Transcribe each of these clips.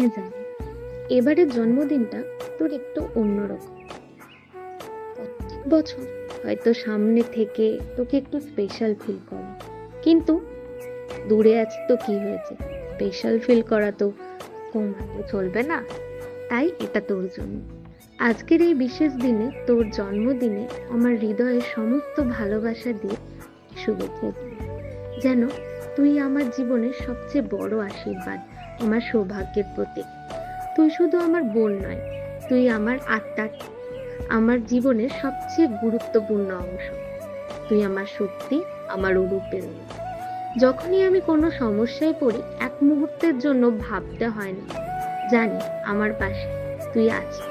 হ্যাঁ জানি, এবারের জন্মদিনটা তোর একটু অন্যরকম। প্রত্যেক বছর হয়তো সামনে থেকে তোকে একটু স্পেশাল ফিল করে, কিন্তু দূরে আছি তো কি হয়েছে, স্পেশাল ফিল করা তো কমাতে চলবে না। তাই এটা তোর জন্য। আজকের এই বিশেষ দিনে, তোর জন্মদিনে, আমার হৃদয়ের সমস্ত ভালোবাসা দিয়ে শুভেচ্ছা দিই। যেন তুই আমার জীবনের সবচেয়ে বড় আশীর্বাদ, আমার সৌভাগ্যের প্রতীক। তুই শুধু আমার বোন নয়, তুই আমার আত্মার, আমার জীবনের সবচেয়ে গুরুত্বপূর্ণ অংশ। তুই আমার শক্তি, আমার অনুপ্রেরণা। যখনই আমি কোনো সমস্যায় পড়ি, এক মুহূর্তের জন্য ভাবতে হয় না, জানি আমার পাশে তুই আছিস।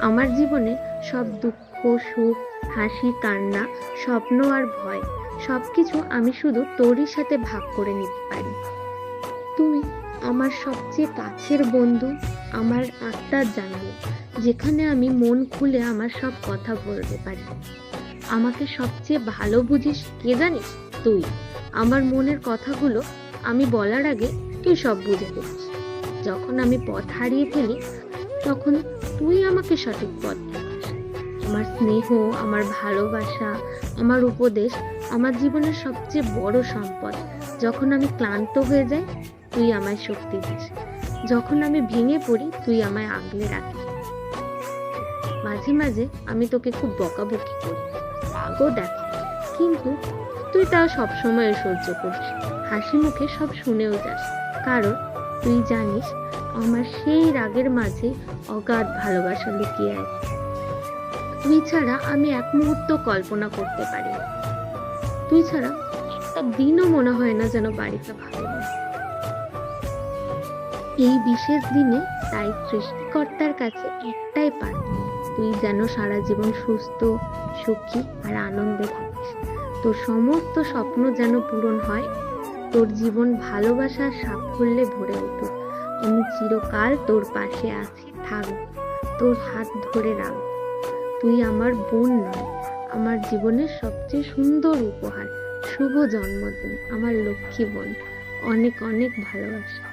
আমার জীবনে সব দুঃখ, সুখ, হাসি, কান্না, স্বপ্ন আর ভয়, সবকিছু আমি শুধু তোরই সাথে ভাগ করে নিতে পারি। তুই আমার সবচেয়ে কাছের বন্ধু, আমার আত্মার জানালা, যেখানে আমি মন খুলে আমার সব কথা বলতে পারি। আমাকে সবচেয়ে ভালো বুঝিস কে জানিস? তুই। আমার মনের কথাগুলো আমি বলার আগে তুই সব বুঝে ফেলিস। যখন আমি পথ হারিয়ে ফেলি, তখন তুই আমাকে সঠিক পথ দেখাস। আমার স্নেহ, আমার ভালোবাসা, আমার উপদেশ আমার জীবনের সবচেয়ে বড় সম্পদ। যখন আমি ক্লান্ত হয়ে যাই, তুই আমায় শক্তি দিস। যখন আমি ভেঙে পড়ি, তুই আমায় আগলে রাখিস। মাঝে মাঝে আমি তোকে খুব বকাবকি করি, রাগও দেখাই, কিন্তু তুই তাও সবসময় সহ্য করিস, হাসি মুখে সব শুনেও যাস। কারণ তুই জানিস আমার সেই রাগের মাঝে অগাধ ভালোবাসা লুকিয়ে আছে। তুই ছাড়া আমি এক মুহূর্ত কল্পনা করতে পারি না। তুই ছাড়া একটা দিনও মনে হয় না যেন বাড়িতে ভালো নেই। এই বিশেষ দিনে তাই সৃষ্টিকর্তার কাছে একটাই প্রার্থনা, তুই যেন সারা জীবন সুস্থ, সুখী আর আনন্দে থাকিস। তোর সমস্ত স্বপ্ন যেন পূরণ হয়, তোর জীবন ভালোবাসার সাফল্যে ভরে উঠুক। আমি চিরকাল তোর পাশে আছি, থাকব, তোর হাত ধরে রাখব। তুই আমার বোন নয়, আমার জীবনের সবচেয়ে সুন্দর উপহার। শুভ জন্মদিন আমার লক্ষ্মী বোন, অনেক অনেক ভালোবাসা।